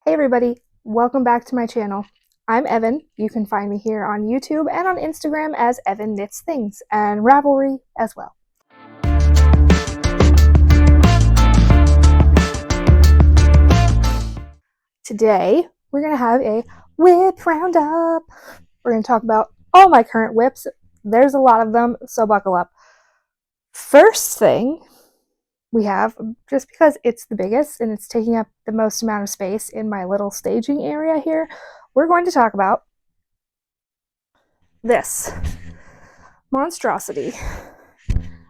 Hey everybody, welcome back to my channel. I'm Evan. You can find me here on YouTube and on Instagram as Evan Knits Things and Ravelry as well. Today, we're going to have a WIP Round Up. We're going to talk about all my current WIPs. There's a lot of them, so buckle up. First thing we have, just because it's the biggest and it's taking up the most amount of space in my little staging area here, we're going to talk about this monstrosity.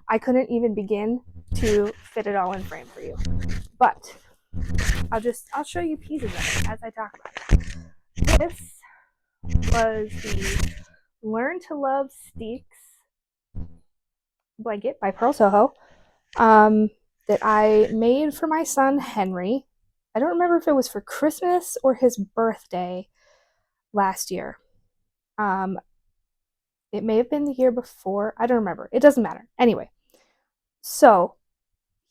I couldn't even begin to fit it all in frame for you, but I'll show you pieces of it as I talk about it. This was the Learn to Love Steeks blanket by Pearl Soho that I made for my son Henry. I don't remember if it was for Christmas or his birthday last year. It may have been the year before. I don't remember. It doesn't matter. Anyway, so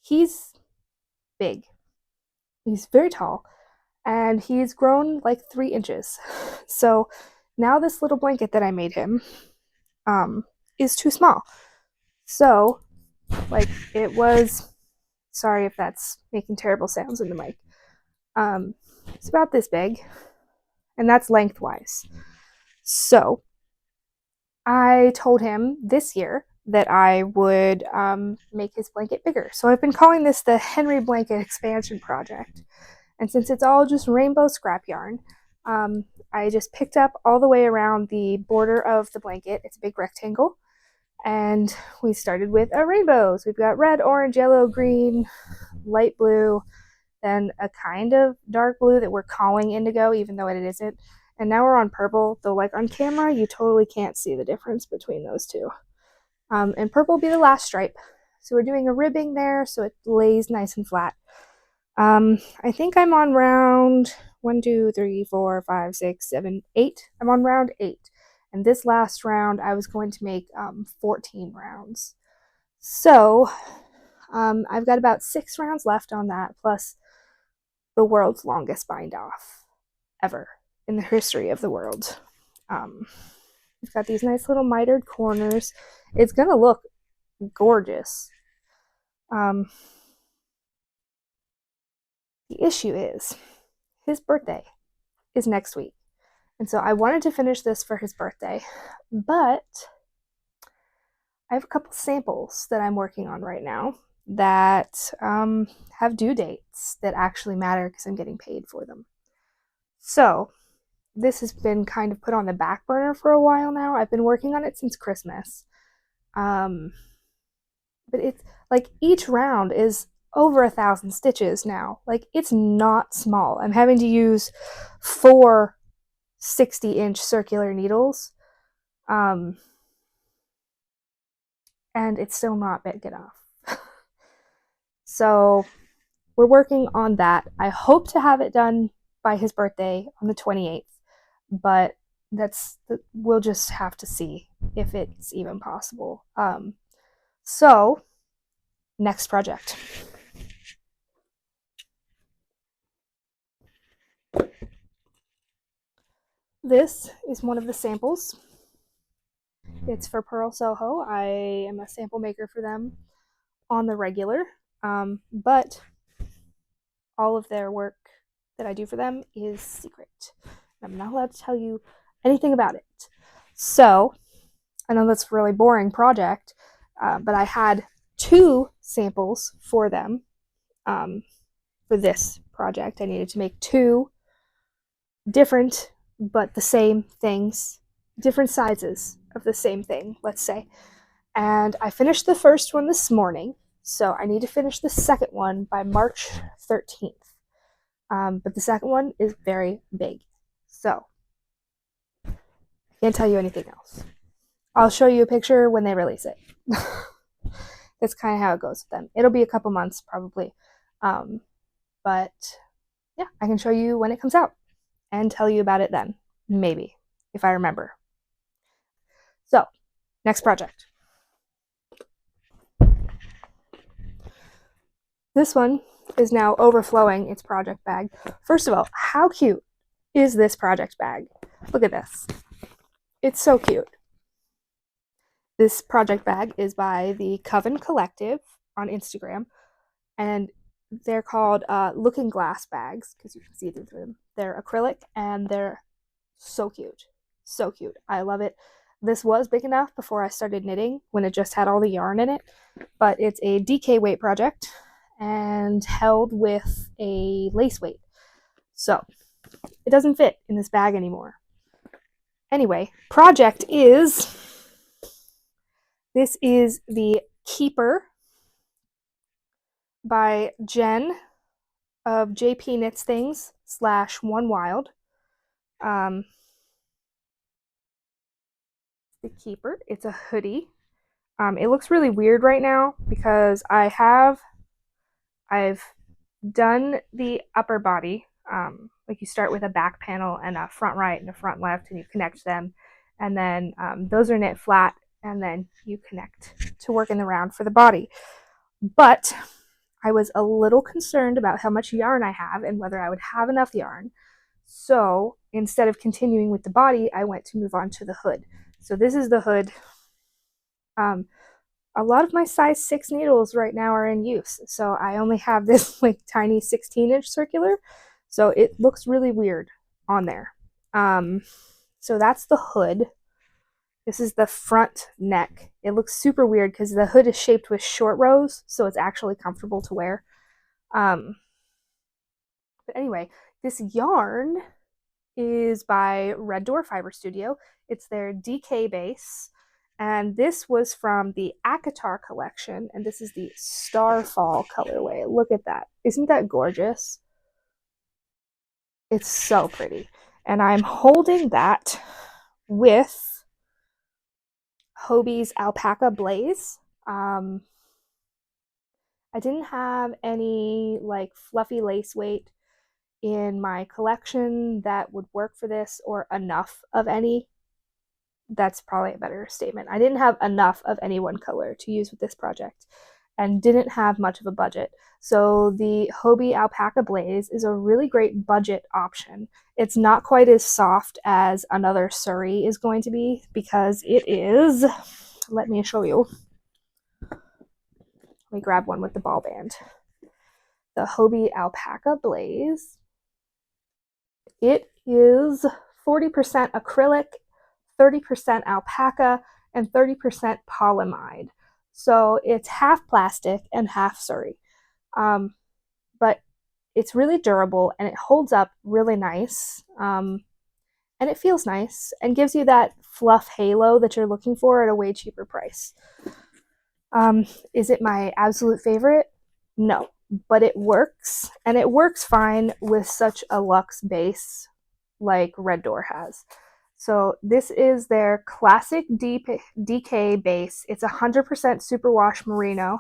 he's big. He's very tall, and he's grown like 3 inches. So now this little blanket that I made him is too small. So, like, it was, sorry if that's making terrible sounds in the mic. It's about this big, and that's lengthwise. So I told him this year that I would make his blanket bigger. So I've been calling this the Henry Blanket Expansion Project. And since it's all just rainbow scrap yarn, I just picked up all the way around the border of the blanket. It's a big rectangle. And we started with rainbows. We've got red, orange, yellow, green, light blue, then a kind of dark blue that we're calling indigo, even though it isn't. And now we're on purple, though like on camera, you totally can't see the difference between those two. And purple will be the last stripe. So we're doing a ribbing there so it lays nice and flat. I think I'm on round 1, 2, 3, 4, 5, 6, 7, 8. I'm on round 8. And this last round, I was going to make 14 rounds. So I've got about 6 rounds left on that, plus the world's longest bind off ever in the history of the world. We've got these nice little mitered corners. It's going to look gorgeous. The issue is his birthday is next week. And so I wanted to finish this for his birthday, but I have a couple samples that I'm working on right now that have due dates that actually matter because I'm getting paid for them. So this has been kind of put on the back burner for a while now. I've been working on it since Christmas. But it's like each round is over 1,000 stitches now. Like, it's not small. I'm having to use 4 60-inch circular needles. And it's still not big enough. So we're working on that. I hope to have it done by his birthday on the 28th, but we'll just have to see if it's even possible. So next project. This is one of the samples. It's for Pearl Soho. I am a sample maker for them on the regular, but all of their work that I do for them is secret. I'm not allowed to tell you anything about it. So I know that's a really boring project, but I had 2 samples for them for this project. I needed to make 2 different but the same things, different sizes of the same thing, let's say. And I finished the first one this morning, so I need to finish the second one by March 13th. But the second one is very big, so I can't tell you anything else. I'll show you a picture when they release it. That's kind of how it goes with them. It'll be a couple months probably, but yeah, I can show you when it comes out and tell you about it then, maybe, if I remember. So, next project. This one is now overflowing its project bag. First of all, how cute is this project bag? Look at this. It's so cute. This project bag is by the Coven Collective on Instagram, and they're called looking glass bags because you can see through them. They're acrylic and they're so cute. So cute. I love it. This was big enough before I started knitting when it just had all the yarn in it, but it's a DK weight project and held with a lace weight. So it doesn't fit in this bag anymore. Anyway, project is this is the Keeper by Jen of JP Knits Things / One Wild. The Keeper. It's a hoodie. It looks really weird right now because I've done the upper body. Like you start with a back panel and a front right and a front left, and you connect them, and then those are knit flat, and then you connect to work in the round for the body. But I was a little concerned about how much yarn I have and whether I would have enough yarn. So instead of continuing with the body, I went to move on to the hood. So this is the hood. A lot of my size 6 needles right now are in use. So I only have this like tiny 16-inch circular. So it looks really weird on there. So that's the hood. This is the front neck. It looks super weird because the hood is shaped with short rows, so it's actually comfortable to wear. But anyway, this yarn is by Red Door Fiber Studio. It's their DK base. And this was from the Akatar collection, and this is the Starfall colorway. Look at that. Isn't that gorgeous? It's so pretty. And I'm holding that with Hobie's Alpaca Blaze. I didn't have any like fluffy lace weight in my collection that would work for this, or enough of any. That's probably a better statement. I didn't have enough of any one color to use with this project and didn't have much of a budget. So the Hobie Alpaca Blaze is a really great budget option. It's not quite as soft as another Surrey is going to be because it is, let me show you. Let me grab one with the ball band. The Hobie Alpaca Blaze. It is 40% acrylic, 30% alpaca, and 30% polyamide. So it's half plastic and half Surrey. But it's really durable and it holds up really nice. And it feels nice and gives you that fluff halo that you're looking for at a way cheaper price. Is it my absolute favorite? No, but it works, and it works fine with such a luxe base like Red Door has. So this is their classic DK base. It's 100% superwash merino.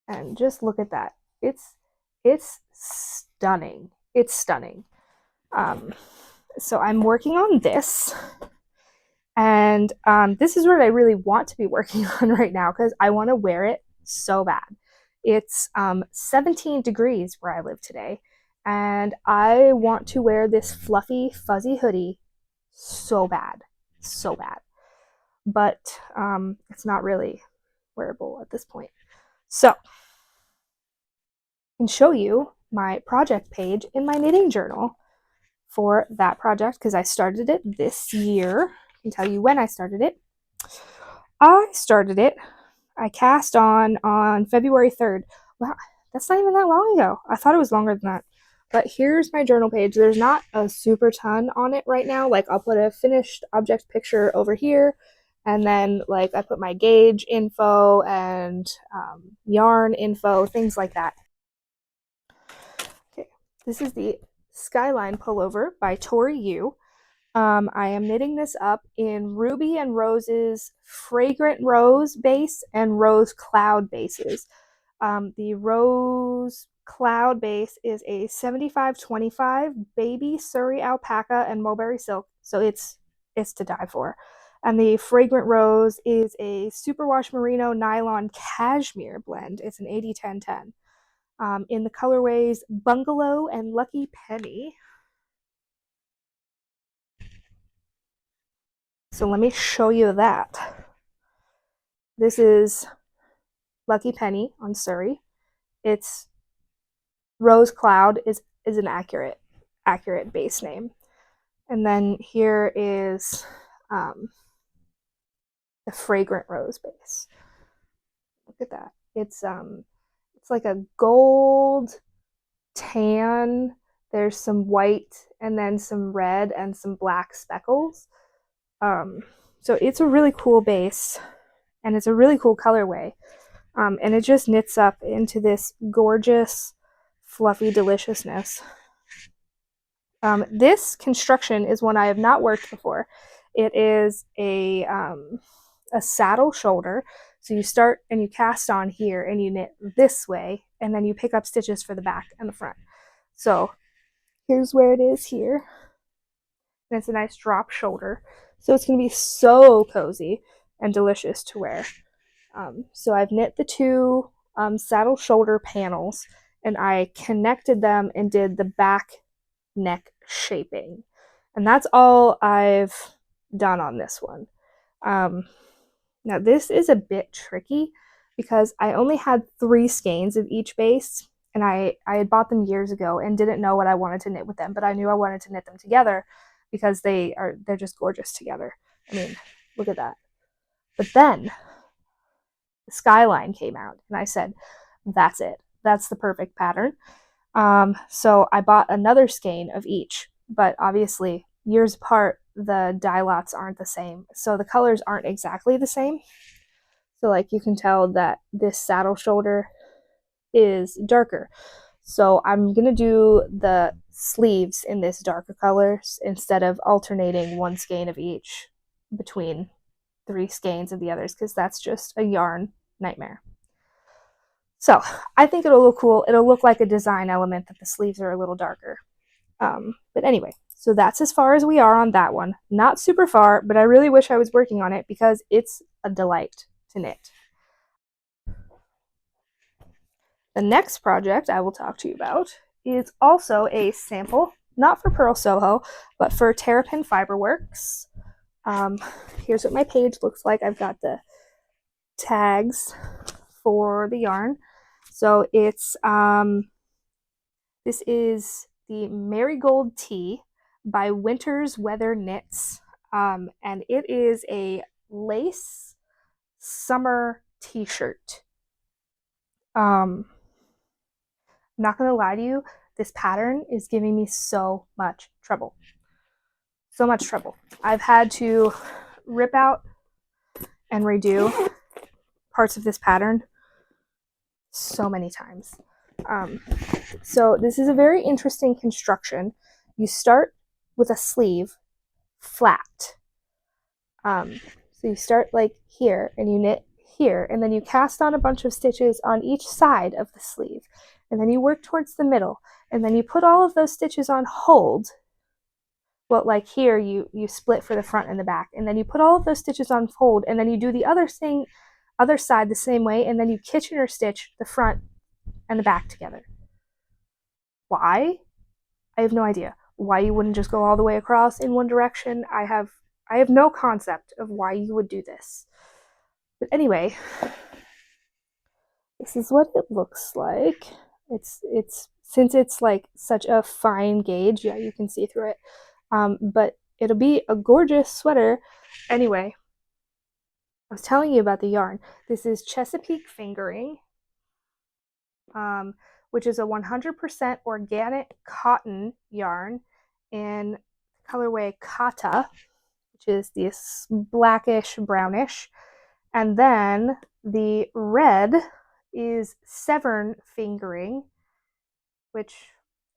And just look at that. It's stunning. It's stunning. So I'm working on this. And this is what I really want to be working on right now because I want to wear it so bad. It's 17 degrees where I live today. And I want to wear this fluffy, fuzzy hoodie so bad. So bad. But it's not really wearable at this point. So I can show you my project page in my knitting journal for that project because I started it this year. I can tell you when I started it. I cast on February 3rd. Wow, that's not even that long ago. I thought it was longer than that. But here's my journal page. There's not a super ton on it right now. Like I'll put a finished object picture over here. And then like I put my gauge info and yarn info, things like that. Okay, this is the Skyline pullover by Tori Yu. I am knitting this up in Ruby and Rose's Fragrant Rose base and Rose Cloud bases. The Rose Cloud base is a 75-25 baby Surrey alpaca and mulberry silk, so it's to die for. And the Fragrant Rose is a superwash merino nylon cashmere blend. It's an 80-10-10 in the colorways Bungalow and Lucky Penny. So let me show you that. This is Lucky Penny on Surrey. It's Rose Cloud is an accurate base name. And then here is the Fragrant Rose base. Look at that. It's like a gold tan. There's some white and then some red and some black speckles. So it's a really cool base and it's a really cool colorway. And it just knits up into this gorgeous, fluffy deliciousness. This construction is one I have not worked before. It is a saddle shoulder. So you start and you cast on here and you knit this way, and then you pick up stitches for the back and the front. So here's where it is here. And it's a nice drop shoulder. So it's going to be so cozy and delicious to wear. So I've knit the two saddle shoulder panels, and I connected them and did the back neck shaping. And that's all I've done on this one. Now this is a bit tricky because I only had 3 skeins of each base, and I had bought them years ago and didn't know what I wanted to knit with them, but I knew I wanted to knit them together because they're just gorgeous together. I mean, look at that. But then the skyline came out, and I said, that's it. That's the perfect pattern. So I bought another skein of each, but obviously years apart, the dye lots aren't the same. So the colors aren't exactly the same. So like you can tell that this saddle shoulder is darker. So I'm going to do the sleeves in this darker colors instead of alternating 1 skein of each between 3 skeins of the others, because that's just a yarn nightmare. So I think it'll look cool. It'll look like a design element that the sleeves are a little darker. But anyway, so that's as far as we are on that one. Not super far, but I really wish I was working on it because it's a delight to knit. The next project I will talk to you about is also a sample, not for Purl Soho, but for Terrapin Fiberworks. Here's what my page looks like. I've got the tags for the yarn. So it's this is the Marigold Tea by Winter's Weather Knits, and it is a lace summer t-shirt. Not gonna lie to you, this pattern is giving me so much trouble. So much trouble. I've had to rip out and redo parts of this pattern so many times. So this is a very interesting construction. You start with a sleeve flat. So you start like here and you knit here, and then you cast on a bunch of stitches on each side of the sleeve, and then you work towards the middle, and then you put all of those stitches on hold. Well, like here you split for the front and the back, and then you put all of those stitches on hold, and then you do the other side the same way, and then you Kitchener stitch the front and the back together. Why? I have no idea. Why you wouldn't just go all the way across in one direction? I have no concept of why you would do this. But anyway, this is what it looks like. It's since it's like such a fine gauge, yeah, you can see through it. But it'll be a gorgeous sweater. Anyway, I was telling you about the yarn. This is Chesapeake Fingering, which is a 100% organic cotton yarn in colorway Kata, which is this blackish brownish. And then the red is Severn Fingering, which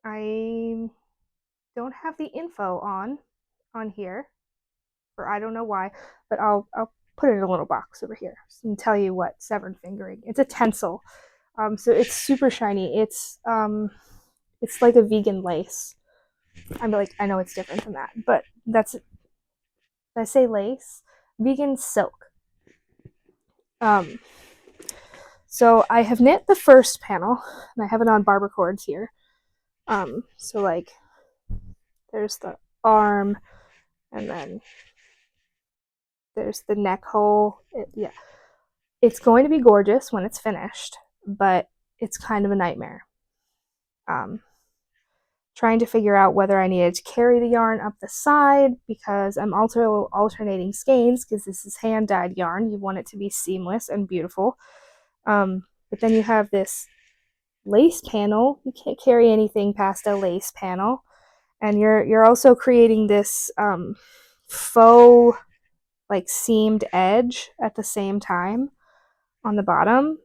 I don't have the info on here, or I don't know why, but I'll put it in a little box over here and tell you what Severn Fingering. It's a tencel, so it's super shiny. It's like a vegan lace. I'm like, I know it's different than that, but that's, did I say lace? vegan silk. Um, so I have knit the first panel, and I have it on barber cords here. So like, there's the arm, and then there's the neck hole. Yeah, it's going to be gorgeous when it's finished, but it's kind of a nightmare. Um, Trying to figure out whether I needed to carry the yarn up the side because I'm also alternating skeins because this is hand dyed yarn. You want it to be seamless and beautiful. But then you have this lace panel. You can't carry anything past a lace panel. And you're also creating this faux like seamed edge at the same time on the bottom,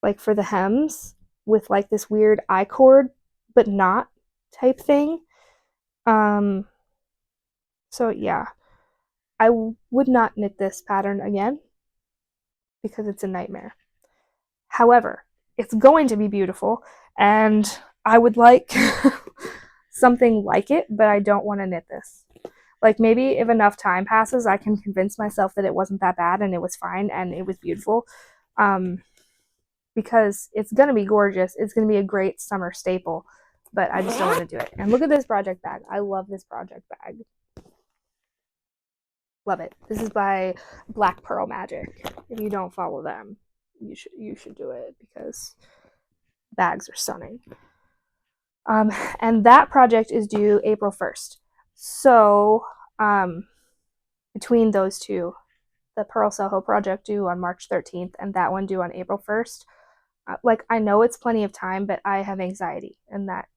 like for the hems, with like this weird I-cord but not type thing. Um, so yeah, I would not knit this pattern again because it's a nightmare. However, it's going to be beautiful, and I would like something like it, but I don't want to knit this. Like maybe if enough time passes, I can convince myself that it wasn't that bad and it was fine and it was beautiful. Because it's going to be gorgeous. It's going to be a great summer staple, but I just don't want to do it. And look at this project bag. I love this project bag. Love it. This is by Black Pearl Magic. If you don't follow them, you should do it because bags are stunning. And that project is due April 1st. So between those two, the Pearl Soho project due on March 13th and that one due on April 1st, like I know it's plenty of time, but I have anxiety, and that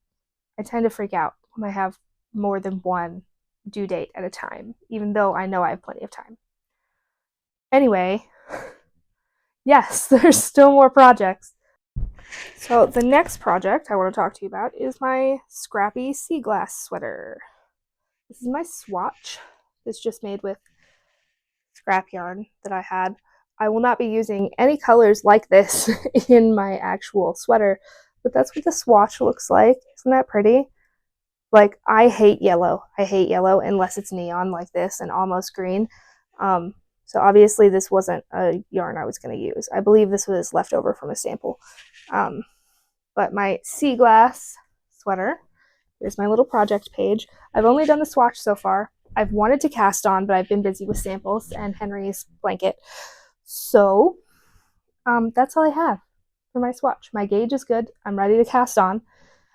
I tend to freak out when I have more than one due date at a time, even though I know I have plenty of time. Anyway, yes, there's still more projects. So the next project I want to talk to you about is my scrappy sea glass sweater. This is my swatch. It's just made with scrap yarn that I had. I will not be using any colors like this in my actual sweater, but that's what the swatch looks like. Isn't that pretty? Like, I hate yellow. I hate yellow unless it's neon like this and almost green. So obviously this wasn't a yarn I was going to use. I believe this was left over from a sample. But my sea glass sweater, here's my little project page. I've only done the swatch so far. I've wanted to cast on, but I've been busy with samples and Henry's blanket. So that's all I have for my swatch. My gauge is good. I'm ready to cast on.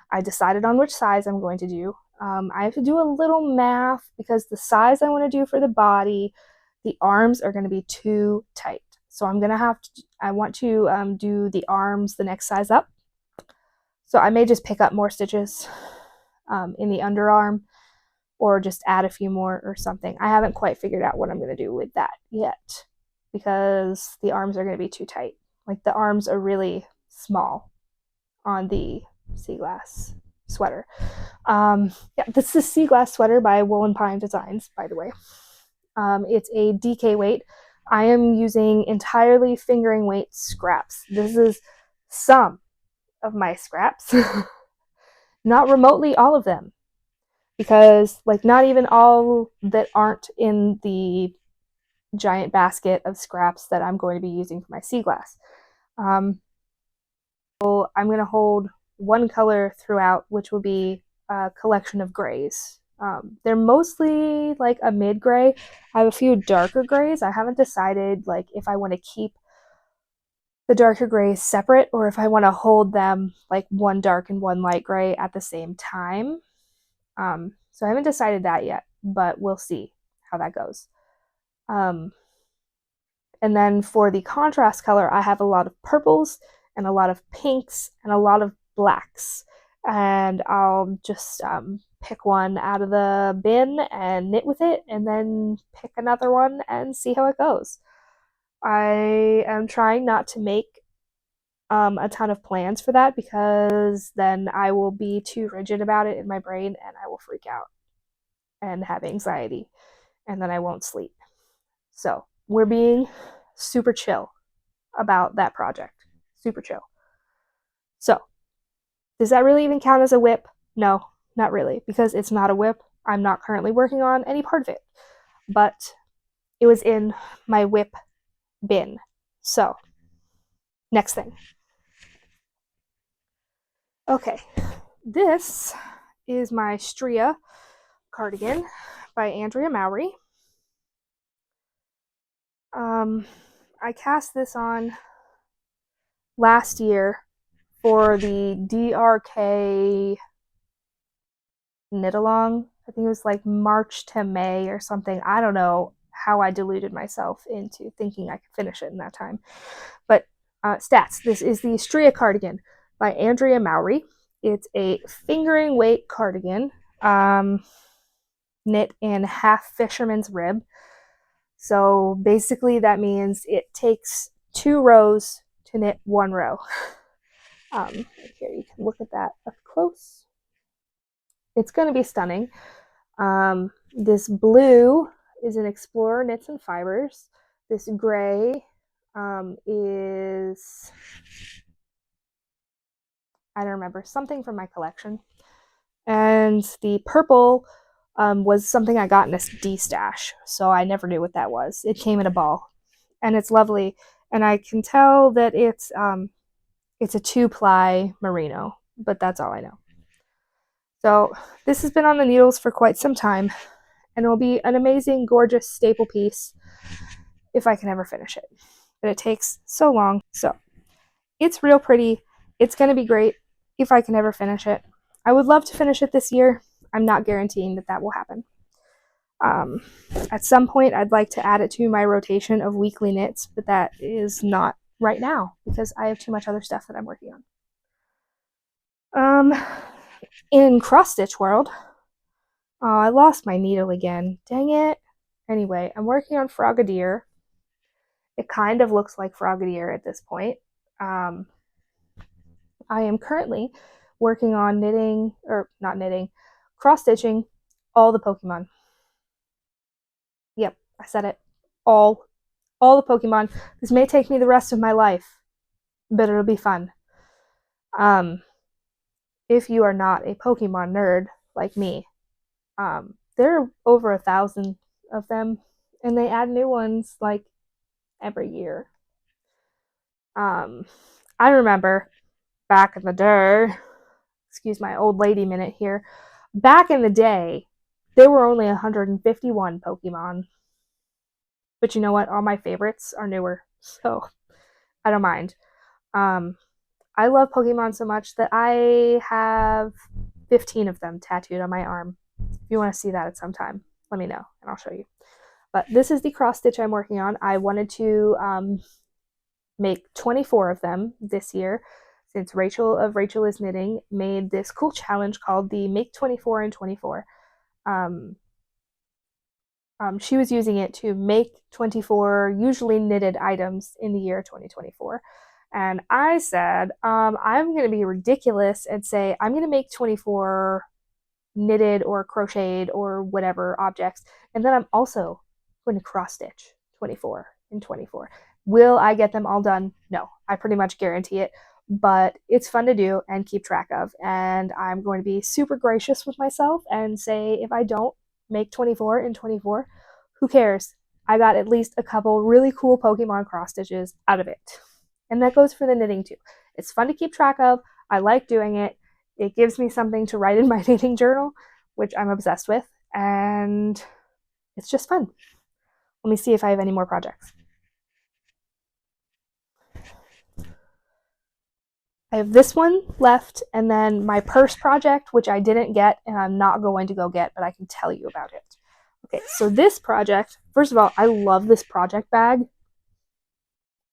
I decided on which size I'm going to do. I have to do a little math because the size I want to do for the body, the arms are going to be too tight. So I'm going to have to, I want to do the arms the next size up. So I may just pick up more stitches in the underarm or just add a few more or something. I haven't quite figured out what I'm going to do with that yet because the arms are going to be too tight. Like the arms are really small on the sea glass sweater. Yeah, this is a sea glass sweater by Woolen Pine Designs, by the way. It's a DK weight. I am using entirely fingering weight scraps. This is some of my scraps, not remotely all of them, because like not even all that aren't in the giant basket of scraps that I'm going to be using for my sea glass. So I'm going to hold one color throughout, which will be a collection of grays. They're mostly like a mid gray. I have a few darker grays. I haven't decided like if I want to keep the darker grays separate or if I want to hold them like one dark and one light gray at the same time. So I haven't decided that yet, but we'll see how that goes. And then for the contrast color, I have a lot of purples and a lot of pinks and a lot of blacks. And I'll just pick one out of the bin and knit with it, and then pick another one and see how it goes. I am trying not to make a ton of plans for that because then I will be too rigid about it in my brain and I will freak out and have anxiety, and then I won't sleep. So we're being super chill about that project. Super chill. So, does that really even count as a WIP? No, not really, because it's not a WIP. I'm not currently working on any part of it. But it was in my WIP bin. So, next thing. Okay, this is my Stria cardigan by Andrea Mowry. I cast this on last year for the DRK knit along. I think it was like March to May or something. I don't know how I deluded myself into thinking I could finish it in that time. But stats. This is the Stria cardigan by Andrea Mowry. It's a fingering weight cardigan, knit in half fisherman's rib. So basically that means it takes 2 rows to knit 1 row. Here, you can look at that up close. It's going to be stunning. This blue is an Explorer Knits and Fibers. This gray is, I don't remember, something from my collection. And the purple was something I got in a D-stash, so I never knew what that was. It came in a ball, and it's lovely. And I can tell that it's a 2-ply merino, but that's all I know. So this has been on the needles for quite some time, and it will be an amazing, gorgeous staple piece if I can ever finish it. But it takes so long. So it's real pretty. It's going to be great if I can ever finish it. I would love to finish it this year. I'm not guaranteeing that that will happen. At some point, I'd like to add it to my rotation of weekly knits, but that is not right now because I have too much other stuff that I'm working on. In cross stitch world, I lost my needle again. Dang it. Anyway, I'm working on Frogadier. It kind of looks like Frogadier at this point. I am currently working on knitting, or not knitting, cross stitching all the Pokemon. Yep, I said it. All the Pokemon. This may take me the rest of my life, but it'll be fun. If you are not a Pokemon nerd like me, there are over 1,000 of them, and they add new ones like every year. I remember back in the day, excuse my old lady minute here, back in the day, there were only 151 Pokemon. But you know what? All my favorites are newer, so I don't mind. I love Pokemon so much that I have 15 of them tattooed on my arm. If you want to see that at some time, let me know and I'll show you. But this is the cross stitch I'm working on. I wanted to make 24 of them this year, since Rachel of Rachel is Knitting made this cool challenge called the Make 24 in 24. She was using it to make 24 usually knitted items in the year 2024. And I said, I'm going to be ridiculous and say, I'm going to make 24 knitted or crocheted or whatever objects. And then I'm also going to cross stitch 24 in 24. Will I get them all done? No, I pretty much guarantee it. But it's fun to do and keep track of. And I'm going to be super gracious with myself and say, if I don't make 24 in 24, who cares? I got at least a couple really cool Pokemon cross stitches out of it. And that goes for the knitting too. It's fun to keep track of. I like doing it. It gives me something to write in my knitting journal, which I'm obsessed with. And it's just fun. Let me see if I have any more projects. I have this one left, and then my purse project, which I didn't get and I'm not going to go get, but I can tell you about it. Okay, so this project, first of all, I love this project bag.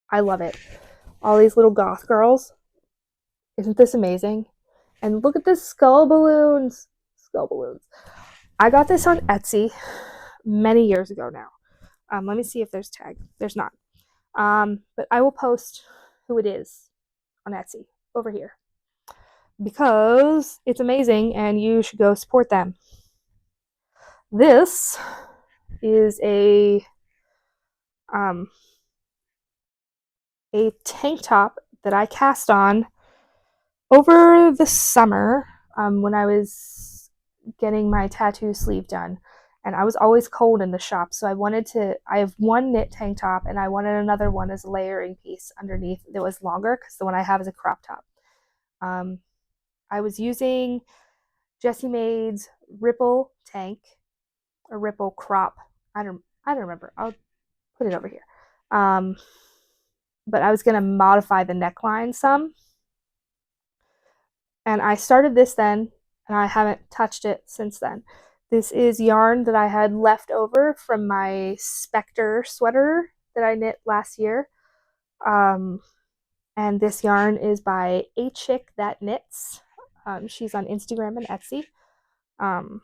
I love it. All these little goth girls. Isn't this amazing? And look at this skull balloons. Skull balloons. I got this on Etsy many years ago now. Let me see if there's tag. There's not. But I will post who it is on Etsy over here because it's amazing and you should go support them. This is a tank top that I cast on over the summer when I was getting my tattoo sleeve done. and I was always cold in the shop, so I have one knit tank top, and I wanted another one as a layering piece underneath that was longer, because the one I have is a crop top. Um, I was using Jessie Maid's Ripple tank, or Ripple crop. I don't remember. I'll put it over here. Um, but I was gonna modify the neckline some, and I started this then, and I haven't touched it since then. This is yarn that I had left over from my Spectre sweater that I knit last year. Um, and this yarn is by A Chick That Knits. She's on Instagram and Etsy. Um,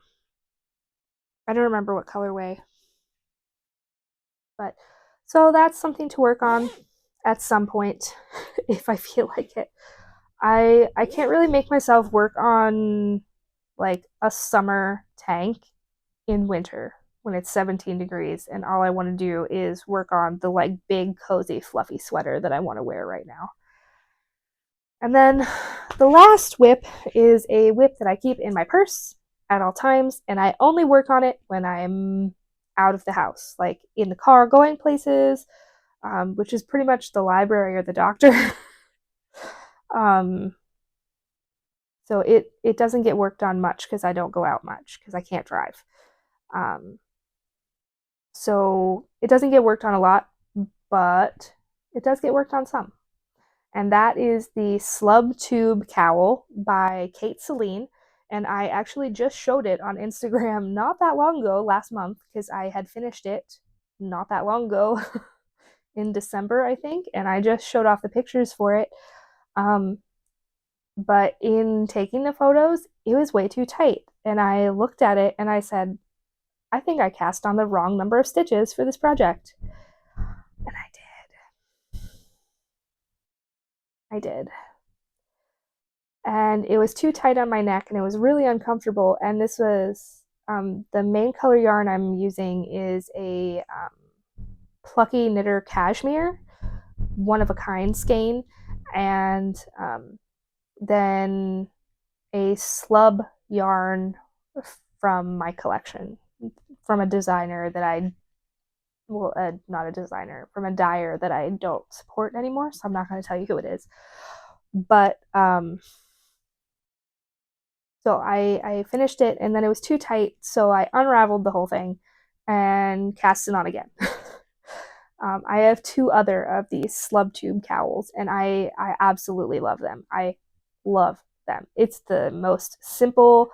I don't remember what colorway, but so that's something to work on at some point if I feel like it. I can't really make myself work on like a summer tank in winter when it's 17 degrees and all I want to do is work on the like big cozy fluffy sweater that I want to wear right now. And then the last WIP is a WIP that I keep in my purse at all times, and I only work on it when I'm out of the house, like in the car going places, which is pretty much the library or the doctor. um, so it doesn't get worked on much because I don't go out much because I can't drive. Um, so it doesn't get worked on a lot, but it does get worked on some. And that is the Slub Tube Cowl by Kate Celine. And I actually just showed it on Instagram not that long ago, last month, because I had finished it not that long ago in December, I think, and I just showed off the pictures for it. Um, but in taking the photos, it was way too tight. And I looked at it and I said, I think I cast on the wrong number of stitches for this project. And I did. I did. And it was too tight on my neck and it was really uncomfortable. And this was the main color yarn I'm using is a Plucky Knitter Cashmere, one of a kind skein, and then a slub yarn from my collection from a designer that I well, not a designer, from a dyer that I don't support anymore, so I'm not going to tell you who it is. But so I finished it and then it was too tight, so I unraveled the whole thing and cast it on again. I have two other of these slub tube cowls and I absolutely love them. I love them. It's the most simple,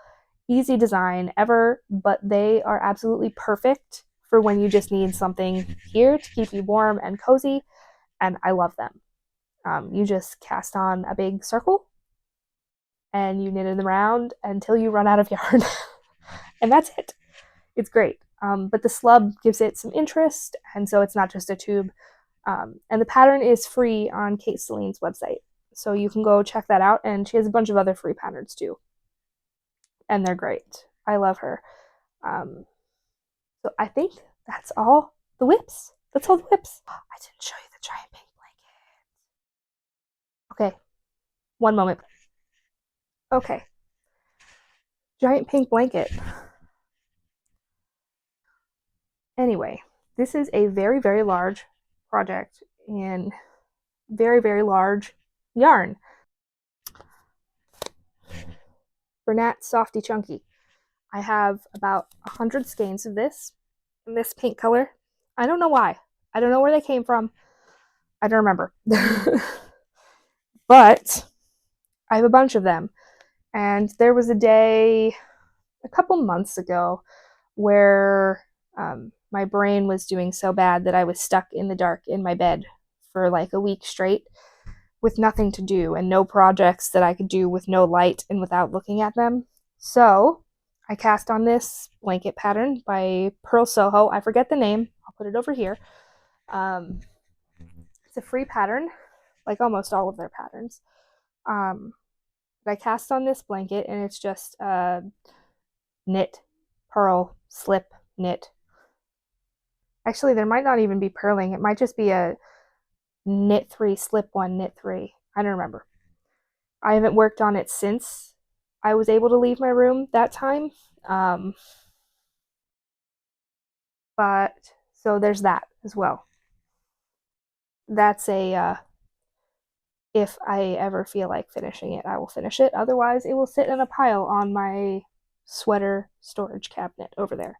easy design ever, but they are absolutely perfect for when you just need something here to keep you warm and cozy, and I love them. You just cast on a big circle and you knit it around until you run out of yarn. And that's it. It's great. But the slub gives it some interest, and so it's not just a tube. And the pattern is free on Kate Celine's website. So you can go check that out, and she has a bunch of other free patterns too. And they're great. I love her. Um, so I think that's all the WIPs. That's all the WIPs. I didn't show you the giant pink blanket. Okay, one moment. Okay, giant pink blanket. Anyway, this is a very, very large project in very, very large yarn. Bernat Softy Chunky. I have about 100 skeins of this in this pink color. I don't know why. I don't know where they came from. I don't remember. But I have a bunch of them. And there was a day a couple months ago where my brain was doing so bad that I was stuck in the dark in my bed for like a week straight with nothing to do and no projects that I could do with no light and without looking at them. So I cast on this blanket pattern by Pearl Soho. I forget the name. I'll put it over here. It's a free pattern, like almost all of their patterns. I cast on this blanket and it's just knit, purl, slip, knit. Actually, there might not even be purling. It might just be a knit 3, slip 1, knit 3. I don't remember. I haven't worked on it since I was able to leave my room that time. But so there's that as well. That's a if I ever feel like finishing it, I will finish it. Otherwise, it will sit in a pile on my sweater storage cabinet over there.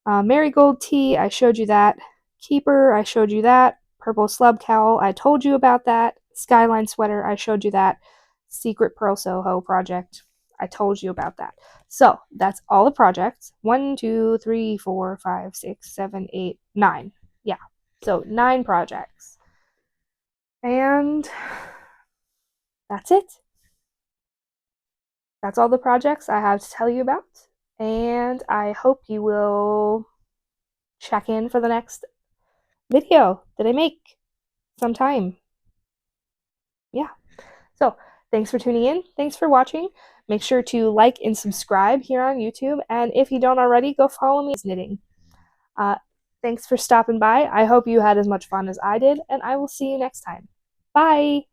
Marigold tea, I showed you that. Keeper, I showed you that. Purple slub cowl, I told you about that. Skyline sweater, I showed you that. Secret Pearl Soho project, I told you about that. So that's all the projects. 1, 2, 3, 4, 5, 6, 7, 8, 9. Yeah. So 9 projects. And that's it. That's all the projects I have to tell you about. And I hope you will check in for the next video that I make sometime. Yeah. So thanks for tuning in. Thanks for watching. Make sure to like and subscribe here on YouTube. And if you don't already, go follow me as knitting. Uh, thanks for stopping by. I hope you had as much fun as I did, and I will see you next time. Bye.